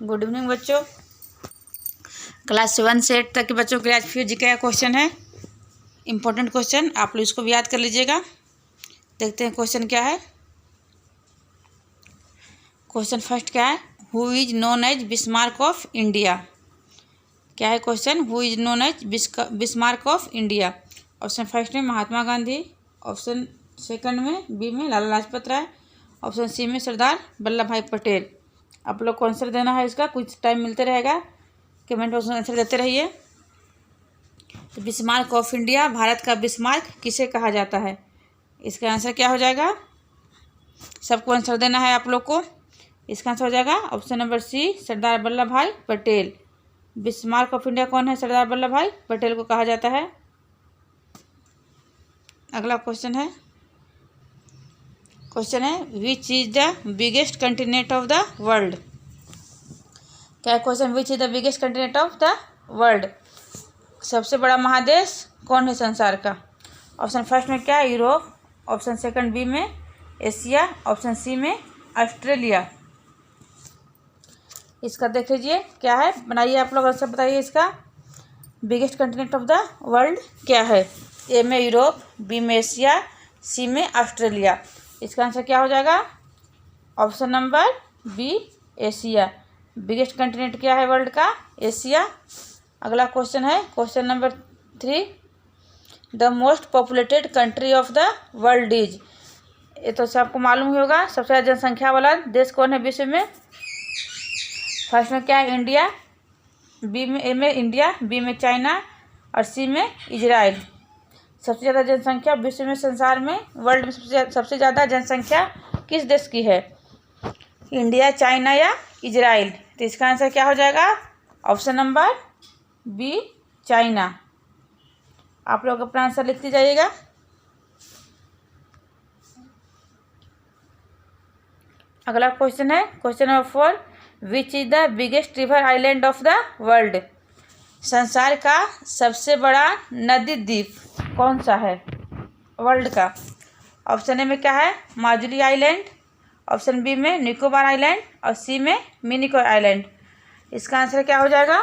Good evening बच्चों। Class 1 से 8 तक के बच्चों के लिए आज फिर जीके का क्वेश्चन है। इम्पोर्टेंट क्वेश्चन, आप लोग इसको भी याद कर लीजिएगा। देखते हैं क्वेश्चन क्या है। क्वेश्चन फर्स्ट क्या है? Who is known as Bismarck of India. क्या है question? Who is known as Bismarck of India. Option first में महात्मा गांधी, ऑप्शन सेकंड में बी में लाला लाजपत राय, ऑप्शन सी में सरदार वल्लभ भाई पटेल। आप लोग को आंसर देना है इसका, कुछ टाइम मिलते रहेगा, कमेंट बॉक्स में आंसर देते रहिए। तो बिस्मार्क ऑफ इंडिया, भारत का बिस्मार्क किसे कहा जाता है? इसका आंसर क्या हो जाएगा? सबको आंसर देना है आप लोग को। इसका आंसर हो जाएगा ऑप्शन नंबर सी, सरदार वल्लभ भाई पटेल। बिस्मार्क ऑफ इंडिया कौन है? सरदार वल्लभ भाई पटेल को कहा जाता है। अगला क्वेश्चन है which is the biggest continent of the world. क्या है question? Which is the biggest continent of the world. सबसे बड़ा महादेश कौन है संसार का? ऑप्शन फर्स्ट में क्या है? यूरोप, ऑप्शन सेकंड बी में एशिया, ऑप्शन सी में ऑस्ट्रेलिया। इसका देख लीजिए क्या है, बनाइए आप लोग आंसर बताइए। इसका biggest continent of the world क्या है? ए में यूरोप, बी में एशिया, सी में ऑस्ट्रेलिया। इसका आंसर क्या हो जाएगा? Option number B, Asia. Biggest continent क्या है वर्ल्ड का? एशिया। अगला क्वेश्चन है question number 3, the most populated country of the world is. ये तो सबको मालूम ही होगा, सबसे ज़्यादा जनसंख्या वाला देश कौन है विश्व में? फर्स्ट में क्या है? इंडिया, बी में ए में इंडिया, बी में चाइना और सी में इजराइल। सबसे ज़्यादा जनसंख्या विश्व में, संसार में, वर्ल्ड में सबसे ज़्यादा जनसंख्या किस देश की है? इंडिया, चाइना या इजराइल। तो इसका आंसर क्या हो जाएगा? Option number B, China. आप लोग अपना आंसर लिखते जाइएगा। अगला क्वेश्चन है question number 4, which is the biggest river island of the world. संसार का सबसे बड़ा नदी द्वीप कौन सा है वर्ल्ड का? ऑप्शन ए में क्या है? माजुली आइलैंड, ऑप्शन बी में निकोबार आइलैंड और सी में मिनिकॉय आइलैंड। इसका आंसर क्या हो जाएगा?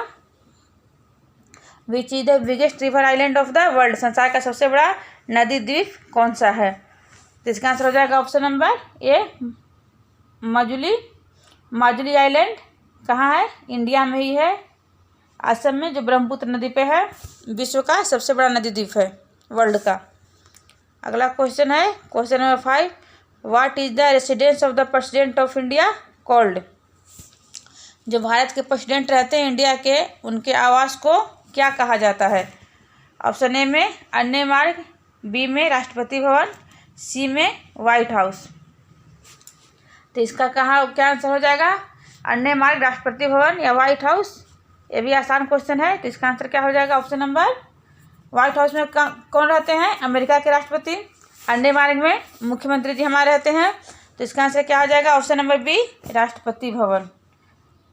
विच is the biggest river island of the world. संसार का सबसे बड़ा नदी द्वीप कौन सा है? तो इसका आंसर हो जाएगा ऑप्शन नंबर ए, माजुली आइलैंड। कहाँ है? इंडिया में ही है, असम में, जो ब्रह्मपुत्र नदी पे है। विश्व का सबसे बड़ा नदी द्वीप है वर्ल्ड का। अगला क्वेश्चन है question number 5, what is the residence of the president of India called. जो भारत के प्रेसिडेंट रहते हैं इंडिया के, उनके आवास को क्या कहा जाता है? ऑप्शन ए में अन्य मार्ग, बी में राष्ट्रपति भवन, सी में व्हाइट हाउस। तो इसका क्या आंसर हो जाएगा? अन्य मार्ग, राष्ट्रपति भवन या व्हाइट हाउस। ये भी आसान क्वेश्चन है। तो इसका आंसर क्या हो जाएगा? ऑप्शन नंबर व्हाइट हाउस में कौन रहते हैं? अमेरिका के राष्ट्रपति। अन्य मार्ग में मुख्यमंत्री जी हमारे रहते हैं। तो इसका आंसर क्या हो जाएगा? Option number B, Rashtrapati Bhavan.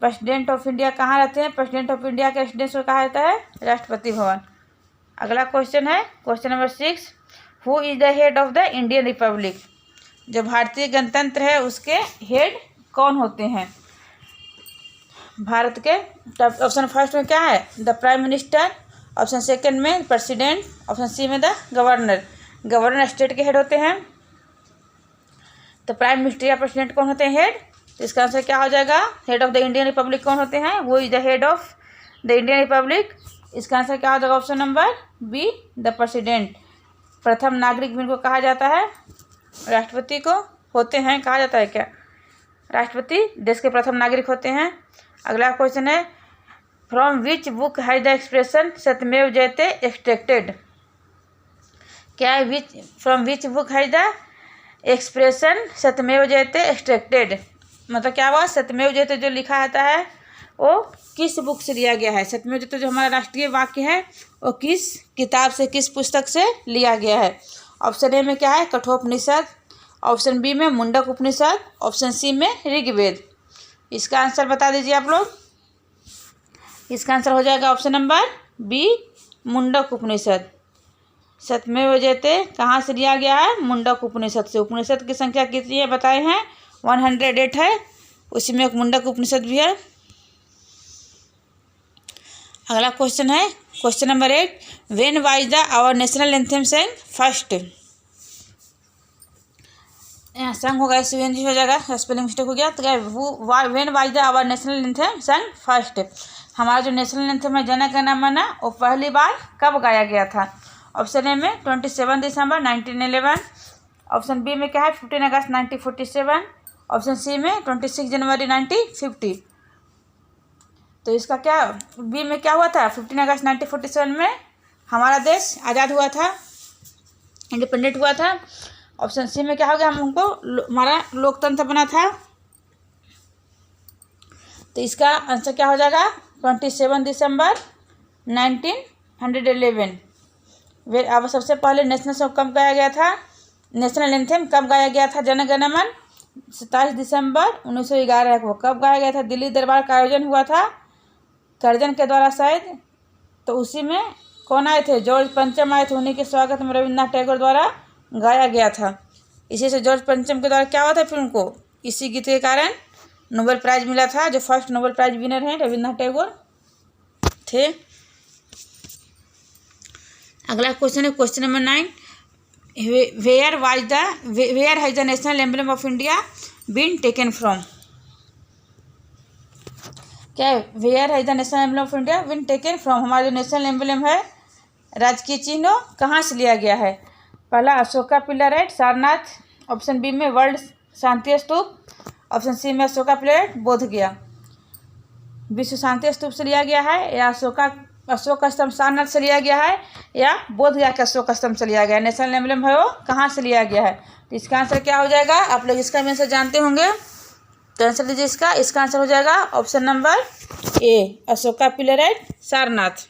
President of India कहाँ रहते हैं? प्रेसिडेंट ऑफ इंडिया के रेसिडेंस को कहा जाता है राष्ट्रपति भवन। अगला क्वेश्चन है question number 6, who is the head of the Indian Republic. जो भारतीय गणतंत्र है उसके हेड कौन होते हैं भारत के? ऑप्शन फर्स्ट में क्या है? The prime minister, option second में प्रेसिडेंट, ऑप्शन सी में द गवर्नर। गवर्नर स्टेट के हेड होते हैं। तो प्राइम मिनिस्टर या प्रेसिडेंट कौन होते हैं? हेड। तो इसका आंसर क्या हो जाएगा? Head of the Indian republic कौन होते हैं? वो is the head of the Indian republic. इसका आंसर क्या हो जाएगा? Option number B, the president. प्रथम नागरिक भी इनको कहा जाता है, राष्ट्रपति को होते हैं, कहा जाता है क्या? राष्ट्रपति देश के प्रथम नागरिक होते हैं। अगला क्वेश्चन है, from which book has the expression सत्यमेव जयते एक्सट्रैक्टेड। क्या है? From which book has the expression सत्यमेव जयते एक्सट्रैक्टेड। मतलब क्या हुआ? सत्यमेव जयते जो लिखा आता है वो किस बुक से लिया गया है? सत्यमेव जयते जो हमारा राष्ट्रीय वाक्य है वो किस किताब से, किस पुस्तक से लिया गया है? ऑप्शन ए में क्या है? कठोपनिषद, ऑप्शन बी में मुंडक उपनिषद, ऑप्शन सी में ऋग्वेद। इसका आंसर बता दीजिए आप लोग। इसका आंसर हो जाएगा ऑप्शन नंबर बी, मुंडक उपनिषद। सत्यमेव जयते कहाँ से लिया गया है? मुंडक उपनिषद से। उपनिषद की संख्या कितनी है बताए हैं? 108 है, उसी में एक मुंडक उपनिषद भी है। अगला क्वेश्चन है question number 8, when was the our national anthem sang first. यहाँ संग होगा CNG हो जाएगा, स्पेलिंग मिस्टेक हो गया। तो क्या when was the our national anthem sang first, हमारा जो नेशनल एंथम है जन गण मन वो पहली बार कब गाया गया था। ऑप्शन ए में 27 दिसंबर 1911, ऑप्शन बी में क्या है 15 अगस्त 1947, ऑप्शन सी में 26 जनवरी 1950। तो इसका क्या बी में क्या हुआ था, 15 अगस्त 1947 में हमारा देश आज़ाद हुआ था, इंडिपेंडेंट हुआ था। ऑप्शन सी में क्या हो गया, हमारा लोकतंत्र बना था। तो इसका आंसर क्या हो जाएगा 27 दिसंबर 1911। अब सबसे पहले नेशनल सॉन्ग कब गाया गया था, नेशनल एंथम कब गाया गया था जन गण मन, 27 दिसंबर 1911 को। कब गाया गया था, दिल्ली दरबार का आयोजन हुआ था करजन के द्वारा शायद। तो उसी में कौन आए थे, जॉर्ज पंचम आए थे, उन्हीं के स्वागत में रविन्द्रनाथ टैगोर द्वारा गाया गया था। इसी से जॉर्ज पंचम के द्वारा क्या हुआ था, फिर उनको इसी गीत के कारण नोबेल प्राइज मिला था। जो फर्स्ट नोबेल प्राइज विनर हैं रविन्द्रनाथ टैगोर थे। अगला क्वेश्चन है question number 9, where has the national emblem of India been taken from. क्या है, where has the national emblem of India been taken from, हमारा जो नेशनल एम्बलम है राजकीय चिन्ह कहाँ से लिया गया है। पहला Ashoka pillar at Sarnath, option B में world Shanti Stupa, option C में अशोका पिलर एट बोध गया। विश्व शांति स्तूप से लिया गया है, या अशोक स्तंभ सारनाथ से लिया गया है, या बोध गया के अशोक स्तंभ से लिया गया है। नेशनल एम्बलम है वो कहाँ से लिया गया है। तो इसका आंसर क्या हो जाएगा, आप लोग इसका आंसर जानते होंगे, तो आंसर दीजिए इसका आंसर हो जाएगा option number A, Ashoka pillar at Sarnath.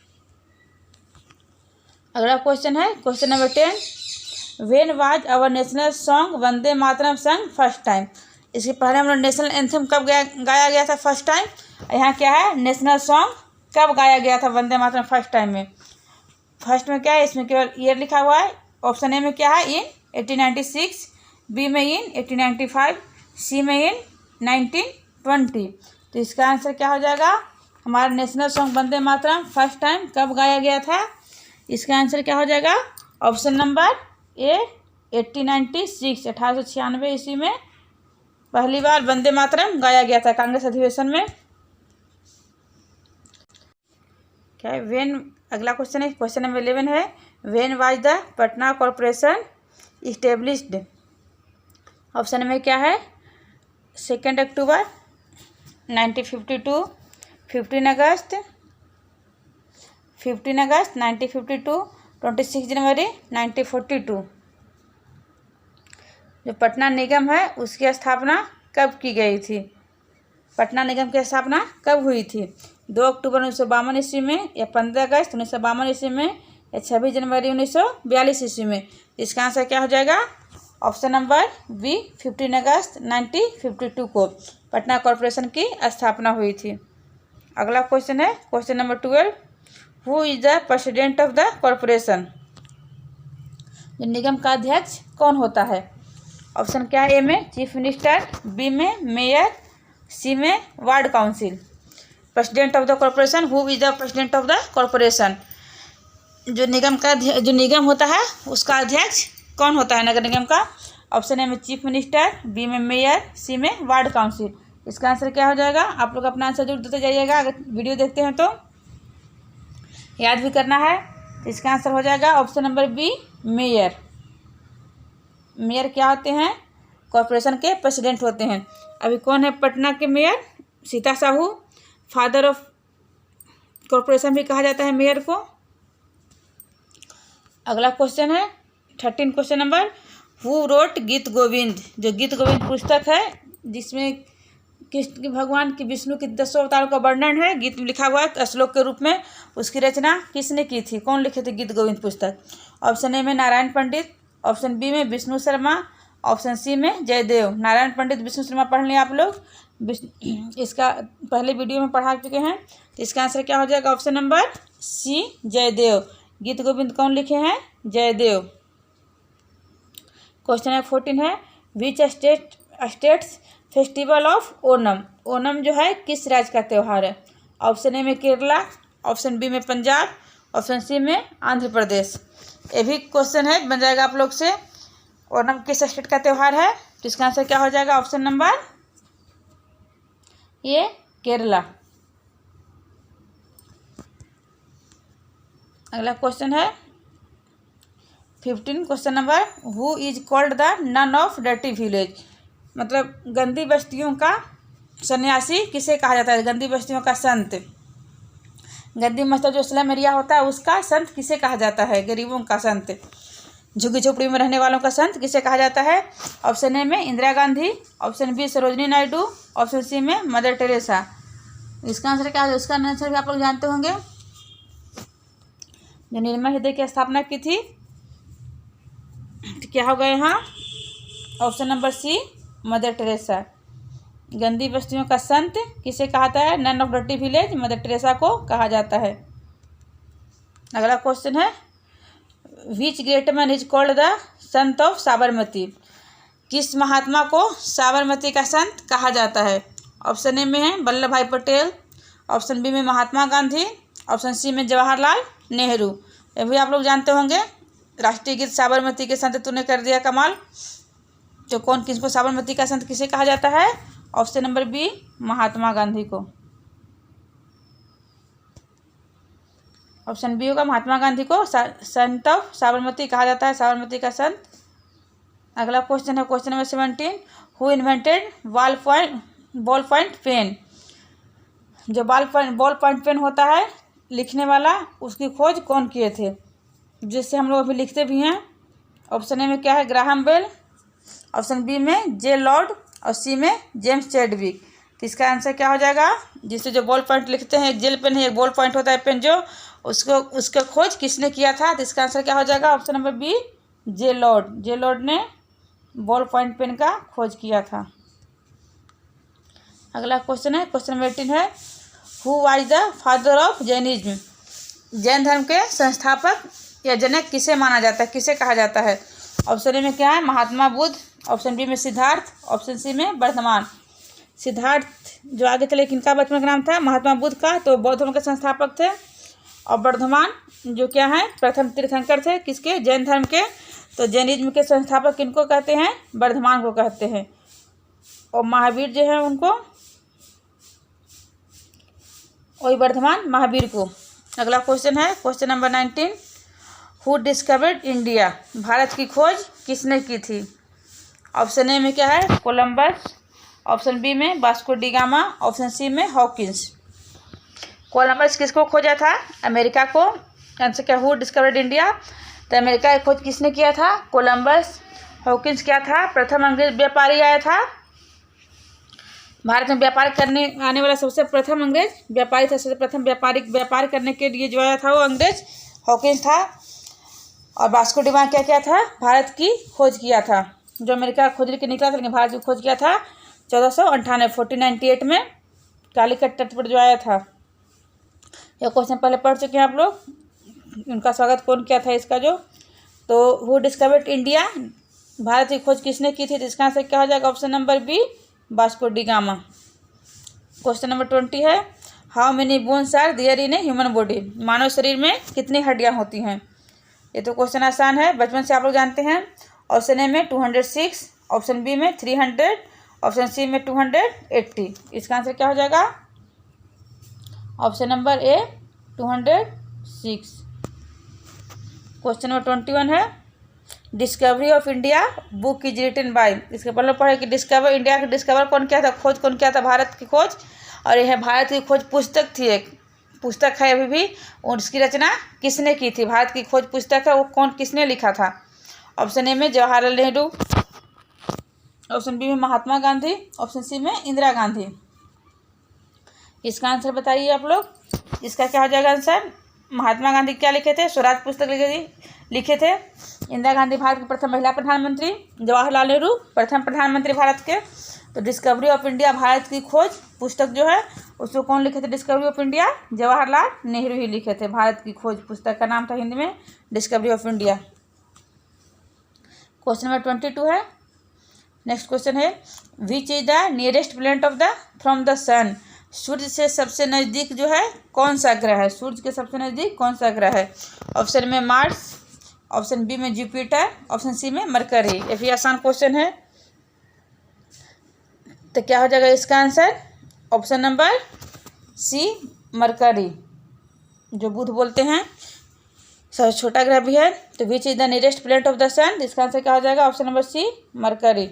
अगला क्वेश्चन है question number 10, when was our national song Vande Mataram sung first time. इसके पहले हम लोग नेशनल एंथम कब गाया गया था फर्स्ट टाइम, यहाँ क्या है नेशनल सॉन्ग कब गाया गया था वंदे मातरम फर्स्ट टाइम में। फर्स्ट में क्या है, इसमें केवल ईयर लिखा हुआ है। ऑप्शन ए में क्या है इन 1896, बी में इन 1895, सी में इन 1920। तो इसका आंसर क्या हो जाएगा, हमारा नेशनल सॉन्ग वंदे मातरम फर्स्ट टाइम कब गाया गया था। इसका आंसर क्या हो जाएगा ऑप्शन नंबर ए 1896, 1896 ईस्वी में पहली बार वंदे मातरम गाया गया था कांग्रेस अधिवेशन में। क्या है अगला क्वेश्चन है क्वेश्चन नंबर 11 है, when was the Patna corporation established. Option में क्या है 2 अक्टूबर 1952, 15 अगस्त 1952, 26 जनवरी 1942। जो पटना निगम है उसकी स्थापना कब की गई थी, पटना निगम की स्थापना कब हुई थी, 2 अक्टूबर 1952 ईस्वी में, या 15 अगस्त 1952 ईस्वी में, या 26 जनवरी 1942 ईस्वी में। इसका आंसर क्या हो जाएगा ऑप्शन नंबर बी 15 अगस्त 1952 को पटना कॉरपोरेशन की स्थापना हुई थी। अगला क्वेश्चन है question number 12, who is the president of the corporation. निगम का अध्यक्ष कौन होता है। ऑप्शन क्या है, ए में चीफ मिनिस्टर, बी में मेयर, सी में ward council. President of the corporation, who is the president of the corporation. जो निगम होता है उसका अध्यक्ष कौन होता है नगर निगम का। ऑप्शन ए में चीफ मिनिस्टर, बी में मेयर, सी में वार्ड काउंसिल। इसका आंसर क्या हो जाएगा, आप लोग अपना आंसर जरूर देते जाइएगा, अगर वीडियो देखते हैं तो याद भी करना है। तो इसका आंसर हो जाएगा option number B mayor. Mayor क्या होते हैं, कॉरपोरेशन के प्रेसिडेंट होते हैं। अभी कौन है पटना के mayor, Sita Sahu, father of corporation भी कहा जाता है मेयर को। अगला क्वेश्चन है 13 क्वेश्चन नंबर, हु रोट गीत गोविंद। जो गीत गोविंद पुस्तक है जिसमें कृष्ण भगवान की विष्णु की 10 अवतारों का वर्णन है, गीत लिखा हुआ है श्लोक के रूप में, उसकी रचना किसने की थी, कौन लिखे थे गीत गोविंद पुस्तक। ऑप्शन ए में नारायण पंडित, ऑप्शन बी में विष्णु शर्मा, ऑप्शन सी में जयदेव। नारायण पंडित विष्णु शर्मा पढ़ लें आप लोग, इसका पहले वीडियो में पढ़ा चुके हैं। तो इसका आंसर क्या हो जाएगा ऑप्शन नंबर सी जयदेव। गीत गोविंद कौन लिखे हैं, जयदेव। क्वेश्चन नंबर 14 है, which states festival of Onam. Onam जो है किस राज्य का त्यौहार है। ऑप्शन ए में केरला, ऑप्शन बी में पंजाब, ऑप्शन सी में आंध्र प्रदेश। ये भी क्वेश्चन है, बन जाएगा आप लोग से। और नम किस स्टेट का त्यौहार है, तो इसका आंसर क्या हो जाएगा, ऑप्शन नंबर ये केरला। अगला क्वेश्चन है 15 question number, who is called the nun of dirty village. मतलब गंदी बस्तियों का सन्यासी किसे कहा जाता है, गंदी बस्तियों का संत। गंदी मतलब जो स्लम एरिया होता है उसका संत किसे कहा जाता है, गरीबों का संत, झुग्गी झोपड़ी में रहने वालों का संत किसे कहा जाता है। ऑप्शन ए में Indira Gandhi, option B Sarojini Naidu, option C में मदर टेरेसा। इसका आंसर क्या है, उसका आंसर भी आप लोग जानते होंगे। जो निर्मल हृदय की स्थापना की थी, तो क्या होगा यहाँ, option number C Mother Teresa. गंदी बस्तियों का संत किसे कहा जाता है, nun of dirty village, Mother Teresa को कहा जाता है। अगला क्वेश्चन है which great man is called the संत ऑफ साबरमती। किस महात्मा को साबरमती का संत कहा जाता है। ऑप्शन ए में है वल्लभ भाई पटेल, ऑप्शन बी में महात्मा गांधी, ऑप्शन सी में जवाहरलाल नेहरू। ये भी आप लोग जानते होंगे, राष्ट्रीय गीत साबरमती के संत तूने कर दिया कमाल। तो कौन किसको साबरमती का संत किसे कहा जाता है, option number B Mahatma Gandhi को। ऑप्शन बी होगा, महात्मा गांधी को संत ऑफ साबरमती कहा जाता है, साबरमती का संत। अगला क्वेश्चन है question number 17, who invented ball point pen. जो बॉल पॉइंट पेन होता है लिखने वाला, उसकी खोज कौन किए थे, जिससे हम लोग अभी लिखते भी हैं। ऑप्शन ए में क्या है, ग्राहम बेल, ऑप्शन बी में जे लॉर्ड, और सी में जेम्स चैडविक। तो इसका आंसर क्या हो जाएगा, जिससे जो बॉल पॉइंट लिखते हैं, एक जेल पेन है, एक बॉल पॉइंट होता है पेन, जो उसका खोज किसने किया था। तो इसका आंसर क्या हो जाएगा, option number B J Lord. J Lord ने बॉल पॉइंट पेन का खोज किया था। अगला क्वेश्चन है क्वेश्चन नंबर 18 है, who was the father of Jainism. Jain धर्म के संस्थापक या जनक किसे माना जाता है, किसे कहा जाता है। ऑप्शन ए में क्या है, महात्मा बुद्ध, ऑप्शन बी में सिद्धार्थ, ऑप्शन सी में वर्धमान। सिद्धार्थ जो आगे चले किनका बचपन का नाम था, महात्मा बुद्ध का, तो बौद्ध धर्म के संस्थापक थे। और वर्धमान जो क्या है, प्रथम तीर्थंकर थे, किसके, जैन धर्म के। तो जैनिज्म के संस्थापक किनको कहते हैं, वर्धमान को कहते हैं। और महावीर जो है उनको, वही वर्धमान महावीर को। अगला क्वेश्चन है question number 19, who discovered India. Bharat की खोज किसने की थी। ऑप्शन ए में क्या है, कोलंबस, ऑप्शन बी में Vasco da Gama, option C में हॉकिंस। कोलंबस किसको खोजा था, अमेरिका को। आंसर क्या, हु डिस्कवर्ड इंडिया, तो अमेरिका की खोज किसने किया था, कोलंबस। हॉकिंस क्या था, प्रथम अंग्रेज व्यापारी आया था। भारत में व्यापार करने आने वाला सबसे प्रथम अंग्रेज व्यापारी था, सबसे प्रथम व्यापार करने के लिए जो आया था वो अंग्रेज हॉकिंस था। और वास्को डी गामा क्या किया था, भारत की खोज किया था। जो अमेरिका खोज लेके निकला था, लेकिन भारत की खोज किया था 1498 में कालीकट तट पर जो आया था। यह क्वेश्चन पहले पढ़ चुके हैं आप लोग, उनका स्वागत कौन किया था इसका जो। तो हु डिस्कवर्ड इंडिया, भारत की खोज किसने की थी, तो इसका आंसर क्या हो जाएगा, option number B Vasco da Gama. Question number 20 है, how many bones are there in a human body. मानव शरीर में कितनी हड्डियां होती हैं। ये तो क्वेश्चन आसान है, बचपन से आप लोग जानते हैं। ऑप्शन ए में 206, ऑप्शन बी में 300, ऑप्शन सी में 280। इसका आंसर क्या हो जाएगा, option number A 206। Question number 21 है, discovery of India book is written by. इसके पहले पढ़े कि डिस्कवर इंडिया का डिस्कवर कौन किया था, खोज कौन किया था, भारत की खोज। और यह भारत की खोज पुस्तक थी, एक पुस्तक है अभी भी, और उसकी रचना किसने की थी, भारत की खोज पुस्तक है, वो कौन किसने लिखा था। ऑप्शन ए में जवाहरलाल नेहरू, ऑप्शन बी में महात्मा गांधी, ऑप्शन सी में इंदिरा गांधी। इसका आंसर बताइए आप लोग। इसका क्या हो जाएगा आंसर, महात्मा गांधी क्या लिखे थे, स्वराज पुस्तक लिखे थे। इंदिरा गांधी भारत की प्रथम महिला प्रधानमंत्री, जवाहरलाल नेहरू प्रथम प्रधानमंत्री भारत के। तो डिस्कवरी ऑफ इंडिया भारत की खोज पुस्तक जो है उसको कौन लिखे थे, Discovery of India, Jawaharlal Nehru ही लिखे थे। भारत की खोज पुस्तक का नाम था हिंदी में Discovery of India. Question number 22 है, नेक्स्ट क्वेश्चन है, which is the nearest planet of the from the sun. सूर्य से सबसे नज़दीक जो है कौन सा ग्रह है? सूर्य के सबसे नज़दीक कौन सा ग्रह है? ऑप्शन में मार्स, ऑप्शन बी में जुपिटर, ऑप्शन सी में मरकरी। ये भी आसान क्वेश्चन है। तो क्या हो जाएगा इसका answer? Option number C mercury, जो बुध बोलते हैं, सबसे छोटा ग्रह भी है। तो which is the nearest planet of the sun? इसका आंसर क्या हो जाएगा? Option number C Mercury.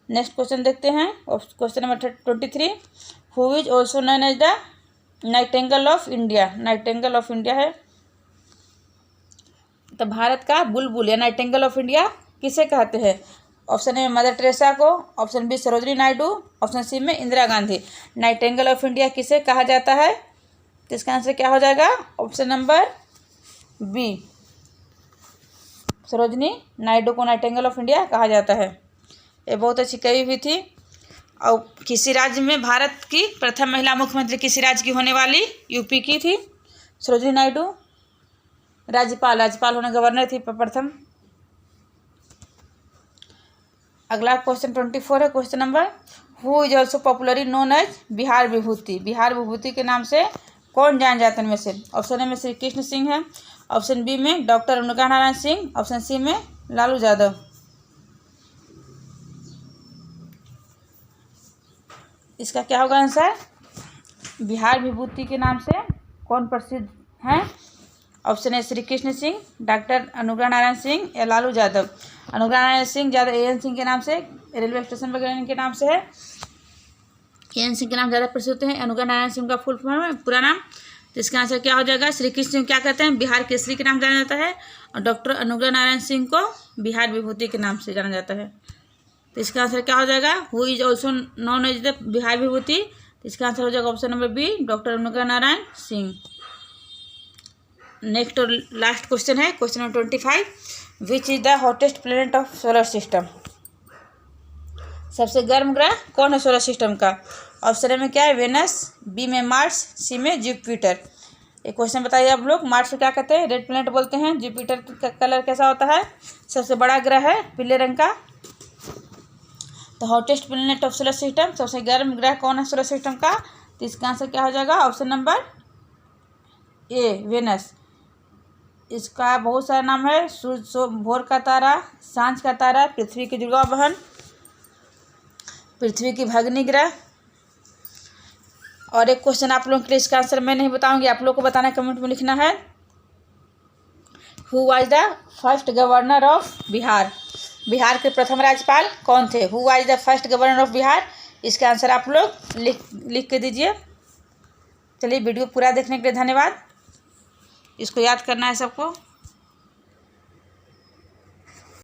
Next question देखते हैं, question number 23। Who is also known as the nightingale of India? Nightingale of India है तो भारत का बुलबुल या नाइटिंगेल ऑफ इंडिया किसे कहते हैं? ऑप्शन ए में मदर टेरेसा को, option B Sarojini Naidu, option C में Indira Gandhi. Nightingale of India किसे कहा जाता है? तो इसका आंसर क्या हो जाएगा? Option number B, Sarojini Naidu को नाइटिंगेल ऑफ इंडिया कहा जाता है। ये बहुत अच्छी कवि भी थी। और किसी राज्य में भारत की प्रथम महिला मुख्यमंत्री किसी राज्य की होने वाली? यूपी की थी सरोजनी नायडू। राज्यपाल होने गवर्नर थी प्रथम। अगला क्वेश्चन 24 है, question number. Who is also popularly known as Bihar Vibhuti? Bihar Vibhuti के नाम से कौन जान जाते हैं इनमें से? ऑप्शन ए में श्री कृष्ण सिंह है, ऑप्शन बी में doctor Anugrah Narayan Singh, option C में लालू यादव। इसका क्या होगा आंसर? बिहार विभूति के नाम से कौन प्रसिद्ध हैं? ऑप्शन ए श्री कृष्ण सिंह, डॉक्टर अनुग्रह नारायण सिंह या लालू यादव। अनुग्रह नारायण सिंह ज़्यादा एएन सिंह के नाम से, रेलवे स्टेशन वगैरह के नाम से है, एएन सिंह के नाम ज़्यादा प्रसिद्ध है। अनुग्रह नारायण सिंह का फुल फॉर्म है, पूरा नाम। तो इसका आंसर क्या हो जाएगा? श्री कृष्ण सिंह क्या कहते हैं? बिहार केसरी के नाम जाना जाता है। और डॉक्टर अनुग्रह नारायण सिंह को बिहार विभूति के नाम से जाना जाता है। तो इसका आंसर क्या हो जाएगा? Who is also known as the Bihar Vibhuti? तो इसका आंसर हो जाएगा option number B, doctor Anugrah Narayan Singh. Next और लास्ट क्वेश्चन है, question number 25। Which is the hottest planet of solar system? सबसे गर्म ग्रह कौन है सोलर सिस्टम का? ऑप्शन ए में क्या है? वेनस, बी में मार्स, सी में जुपिटर। एक क्वेश्चन बताइए आप लोग। मार्स को क्या कहते हैं? रेड प्लैनेट बोलते हैं। जुपिटर का कलर कैसा होता है? सबसे बड़ा ग्रह है, पीले रंग का। तो hottest planet of solar system, सबसे गर्म ग्रह कौन है सोलर सिस्टम का? तो इसका आंसर क्या हो जाएगा? Option number A, Venus. इसका बहुत सारा नाम है। सूर्य भोर का तारा, सांझ का तारा, पृथ्वी की जुड़वा बहन, पृथ्वी की भगनी ग्रह। और एक क्वेश्चन आप लोगों के लिए, इसका आंसर मैं नहीं बताऊंगी, आप लोग को बताना, कमेंट में लिखना है। Who was the first governor of Bihar? Bihar के प्रथम राज्यपाल कौन थे? Who was the first governor of Bihar? इसका आंसर आप लोग लिख के दीजिए। चलिए, वीडियो पूरा देखने के लिए धन्यवाद। इसको याद करना है सबको।